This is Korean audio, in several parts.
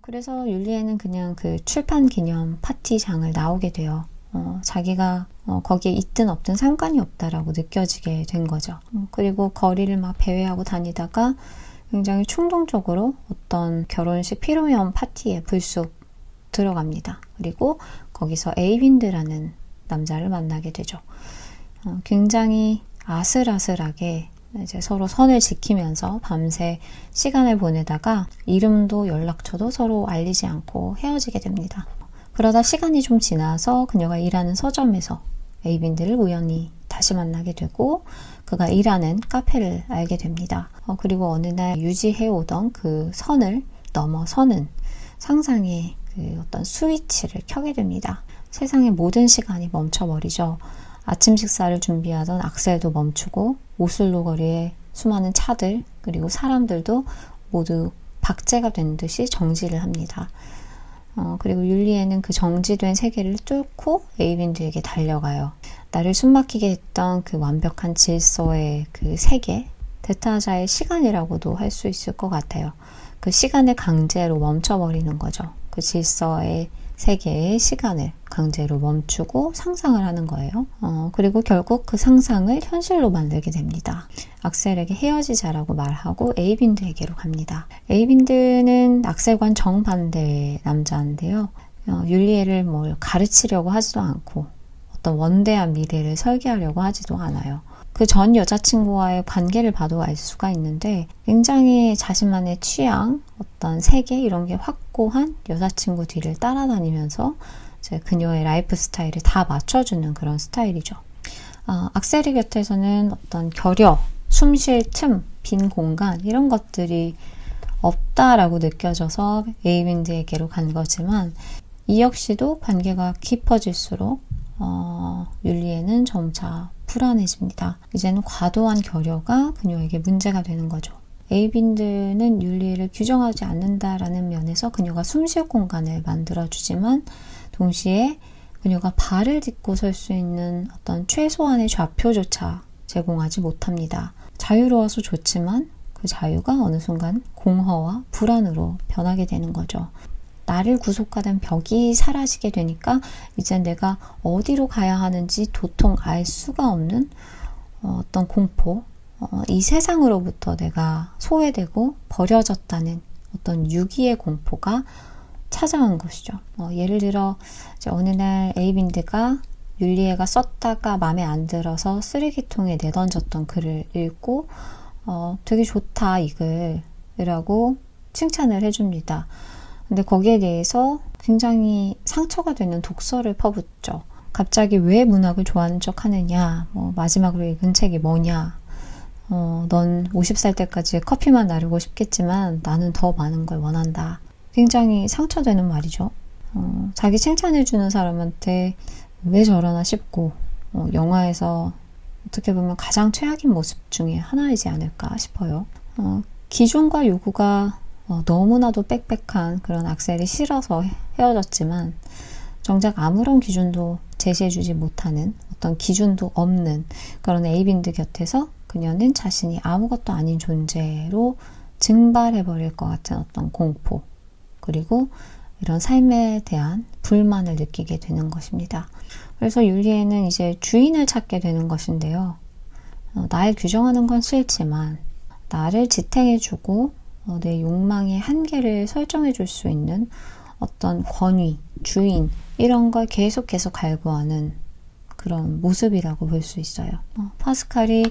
그래서 율리에는 그냥 그 출판 기념 파티장을 나오게 돼요. 자기가 거기에 있든 없든 상관이 없다라고 느껴지게 된 거죠. 그리고 거리를 막 배회하고 다니다가 굉장히 충동적으로 어떤 결혼식 피로연 파티에 불쑥 들어갑니다. 그리고 거기서 에이빈드라는 남자를 만나게 되죠. 굉장히 아슬아슬하게 이제 서로 선을 지키면서 밤새 시간을 보내다가 이름도 연락처도 서로 알리지 않고 헤어지게 됩니다. 그러다 시간이 좀 지나서 그녀가 일하는 서점에서 에이빈드를 우연히 다시 만나게 되고 그가 일하는 카페를 알게 됩니다. 그리고 어느 날 유지해오던 그 선을 넘어서는 상상의 그 어떤 스위치를 켜게 됩니다. 세상의 모든 시간이 멈춰버리죠. 아침 식사를 준비하던 악셀도 멈추고 오슬로 거리의 수많은 차들 그리고 사람들도 모두 박제가 된 듯이 정지를 합니다. 그리고 율리에는 그 정지된 세계를 뚫고 에이빈드에게 달려가요. 나를 숨막히게 했던 그 완벽한 질서의 그 세계, 데타자의 시간이라고도 할 수 있을 것 같아요. 그 시간을 강제로 멈춰버리는 거죠. 그 질서의 세계의 시간을 강제로 멈추고 상상을 하는 거예요. 그리고 결국 그 상상을 현실로 만들게 됩니다. 악셀에게 헤어지자라고 말하고 에이빈드에게로 갑니다. 에이빈드는 악셀과는 정반대의 남자인데요. 율리에를 뭘 가르치려고 하지도 않고 어떤 원대한 미래를 설계하려고 하지도 않아요. 그 전 여자친구와의 관계를 봐도 알 수가 있는데 굉장히 자신만의 취향, 어떤 세계 이런 게 확고한 여자친구 뒤를 따라다니면서 이제 그녀의 라이프 스타일을 다 맞춰주는 그런 스타일이죠. 악셀이 곁에서는 어떤 결여, 숨쉴 틈, 빈 공간 이런 것들이 없다라고 느껴져서 에이빈드에게로 간 거지만 이 역시도 관계가 깊어질수록 율리에는 점차 불안해집니다. 이제는 과도한 결여가 그녀에게 문제가 되는 거죠. 에이빈드는 율리에를 규정하지 않는다라는 면에서 그녀가 숨쉴 공간을 만들어주지만 동시에 그녀가 발을 딛고 설 수 있는 어떤 최소한의 좌표조차 제공하지 못합니다. 자유로워서 좋지만 그 자유가 어느 순간 공허와 불안으로 변하게 되는 거죠. 나를 구속하던 벽이 사라지게 되니까 이제 내가 어디로 가야 하는지 도통 알 수가 없는 어떤 공포, 이 세상으로부터 내가 소외되고 버려졌다는 어떤 유기의 공포가 찾아온 것이죠. 예를 들어 이제 어느 날 에이빈드가 율리에가 썼다가 마음에 안 들어서 쓰레기통에 내던졌던 글을 읽고 되게 좋다 이 글이라고 칭찬을 해줍니다. 근데 거기에 대해서 굉장히 상처가 되는 독서를 퍼붓죠. 갑자기 왜 문학을 좋아하는 척 하느냐, 마지막으로 읽은 책이 뭐냐, 넌 50살 때까지 커피만 나르고 싶겠지만 나는 더 많은 걸 원한다. 굉장히 상처되는 말이죠. 자기 칭찬해주는 사람한테 왜 저러나 싶고, 영화에서 어떻게 보면 가장 최악인 모습 중에 하나이지 않을까 싶어요. 기존과 요구가 너무나도 빽빽한 그런 악셀이 싫어서 헤어졌지만 정작 아무런 기준도 제시해주지 못하는 어떤 기준도 없는 그런 에이빈드 곁에서 그녀는 자신이 아무것도 아닌 존재로 증발해버릴 것 같은 어떤 공포 그리고 이런 삶에 대한 불만을 느끼게 되는 것입니다. 그래서 율리에는 이제 주인을 찾게 되는 것인데요. 날 규정하는 건 싫지만 나를 지탱해주고 내 욕망의 한계를 설정해 줄 수 있는 어떤 권위, 주인 이런 걸 계속해서 갈구하는 그런 모습이라고 볼 수 있어요. 파스칼이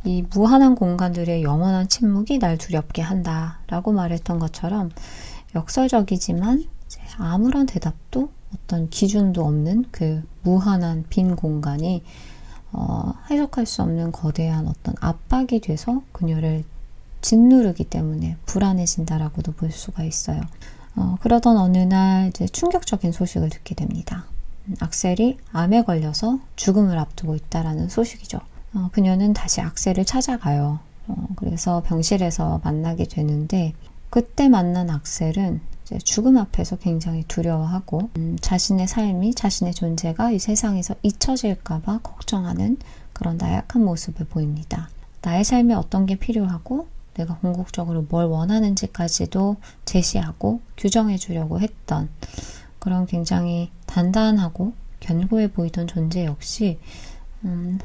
이 무한한 공간들의 영원한 침묵이 날 두렵게 한다라고 말했던 것처럼 역설적이지만 아무런 대답도 어떤 기준도 없는 그 무한한 빈 공간이 해석할 수 없는 거대한 어떤 압박이 돼서 그녀를 짓누르기 때문에 불안해진다라고도 볼 수가 있어요. 그러던 어느 날 이제 충격적인 소식을 듣게 됩니다. 악셀이 암에 걸려서 죽음을 앞두고 있다라는 소식이죠. 그녀는 다시 악셀을 찾아가요. 그래서 병실에서 만나게 되는데 그때 만난 악셀은 이제 죽음 앞에서 굉장히 두려워하고 자신의 삶이 자신의 존재가 이 세상에서 잊혀질까봐 걱정하는 그런 나약한 모습을 보입니다. 나의 삶에 어떤 게 필요하고 내가 궁극적으로 뭘 원하는지까지도 제시하고 규정해 주려고 했던 그런 굉장히 단단하고 견고해 보이던 존재 역시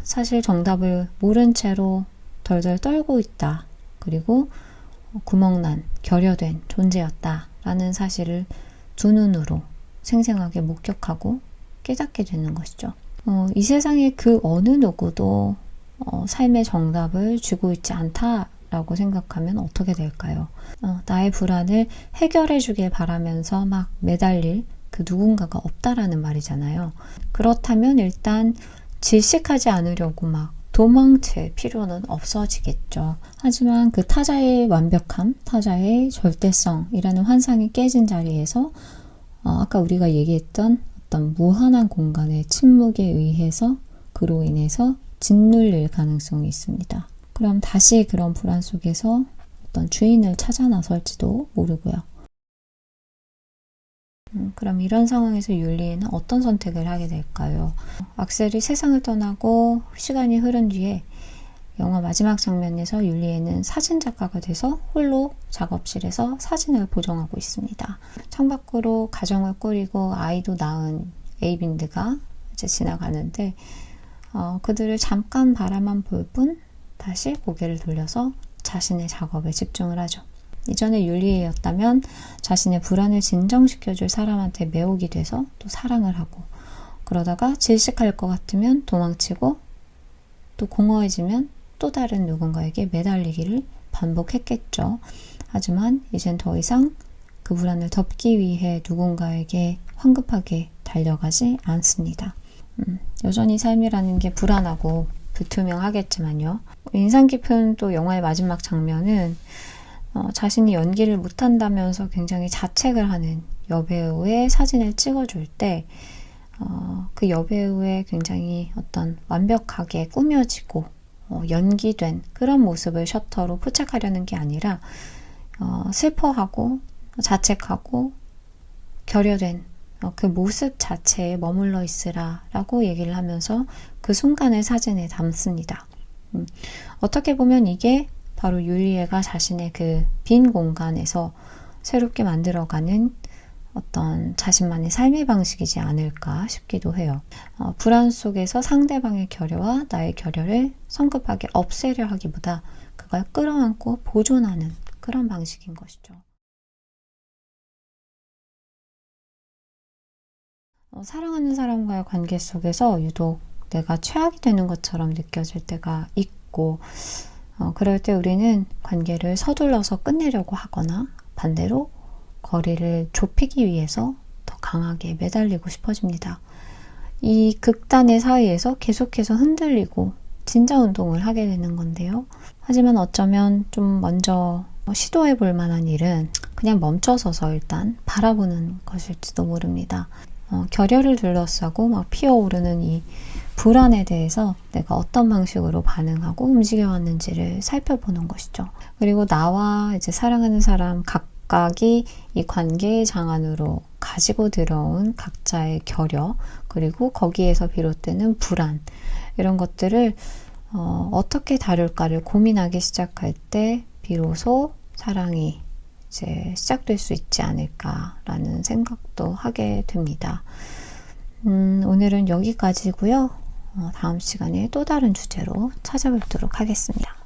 사실 정답을 모른 채로 덜덜 떨고 있다. 그리고 구멍난, 결여된 존재였다라는 사실을 두 눈으로 생생하게 목격하고 깨닫게 되는 것이죠. 이 세상에 그 어느 누구도 삶의 정답을 쥐고 있지 않다라고 생각하면 어떻게 될까요? 나의 불안을 해결해 주길 바라면서 막 매달릴 그 누군가가 없다라는 말이잖아요. 그렇다면 일단 질식하지 않으려고 막 도망칠 필요는 없어지겠죠. 하지만 그 타자의 완벽함, 타자의 절대성이라는 환상이 깨진 자리에서 아까 우리가 얘기했던 어떤 무한한 공간의 침묵에 의해서 그로 인해서 짓눌릴 가능성이 있습니다. 그럼 다시 그런 불안 속에서 어떤 주인을 찾아 나설지도 모르고요. 그럼 이런 상황에서 율리에는 어떤 선택을 하게 될까요? 악셀이 세상을 떠나고 시간이 흐른 뒤에 영화 마지막 장면에서 율리에는 사진작가가 돼서 홀로 작업실에서 사진을 보정하고 있습니다. 창밖으로 가정을 꾸리고 아이도 낳은 에이빈드가 이제 지나가는데 그들을 잠깐 바라만 볼 뿐 다시 고개를 돌려서 자신의 작업에 집중을 하죠. 이전에 율리에였다면 자신의 불안을 진정시켜줄 사람한테 매혹이 돼서 또 사랑을 하고 그러다가 질식할 것 같으면 도망치고 또 공허해지면 또 다른 누군가에게 매달리기를 반복했겠죠. 하지만 이젠 더 이상 그 불안을 덮기 위해 누군가에게 황급하게 달려가지 않습니다. 여전히 삶이라는 게 불안하고 불투명하겠지만요. 인상 깊은 또 영화의 마지막 장면은 자신이 연기를 못한다면서 굉장히 자책을 하는 여배우의 사진을 찍어줄 때 그 여배우의 굉장히 어떤 완벽하게 꾸며지고 연기된 그런 모습을 셔터로 포착하려는 게 아니라 슬퍼하고 자책하고 결여된 그 모습 자체에 머물러 있으라 라고 얘기를 하면서 그 순간을 사진에 담습니다. 어떻게 보면 이게 바로 율리에가 자신의 그 빈 공간에서 새롭게 만들어가는 어떤 자신만의 삶의 방식이지 않을까 싶기도 해요. 불안 속에서 상대방의 결여와 나의 결여를 성급하게 없애려 하기보다 그걸 끌어안고 보존하는 그런 방식인 것이죠. 사랑하는 사람과의 관계 속에서 유독 내가 최악이 되는 것처럼 느껴질 때가 있고 그럴 때 우리는 관계를 서둘러서 끝내려고 하거나 반대로 거리를 좁히기 위해서 더 강하게 매달리고 싶어집니다. 이 극단의 사이에서 계속해서 흔들리고 진자 운동을 하게 되는 건데요. 하지만 어쩌면 좀 먼저 시도해 볼 만한 일은 그냥 멈춰서서 일단 바라보는 것일지도 모릅니다. 결여를 둘러싸고 막 피어오르는 이 불안에 대해서 내가 어떤 방식으로 반응하고 움직여왔는지를 살펴보는 것이죠. 그리고 나와 이제 사랑하는 사람 각각이 이 관계의 장안으로 가지고 들어온 각자의 결여, 그리고 거기에서 비롯되는 불안, 이런 것들을 어떻게 다룰까를 고민하기 시작할 때 비로소 사랑이 이제 시작될 수 있지 않을까라는 생각도 하게 됩니다. 오늘은 여기까지고요. 다음 시간에 또 다른 주제로 찾아뵙도록 하겠습니다.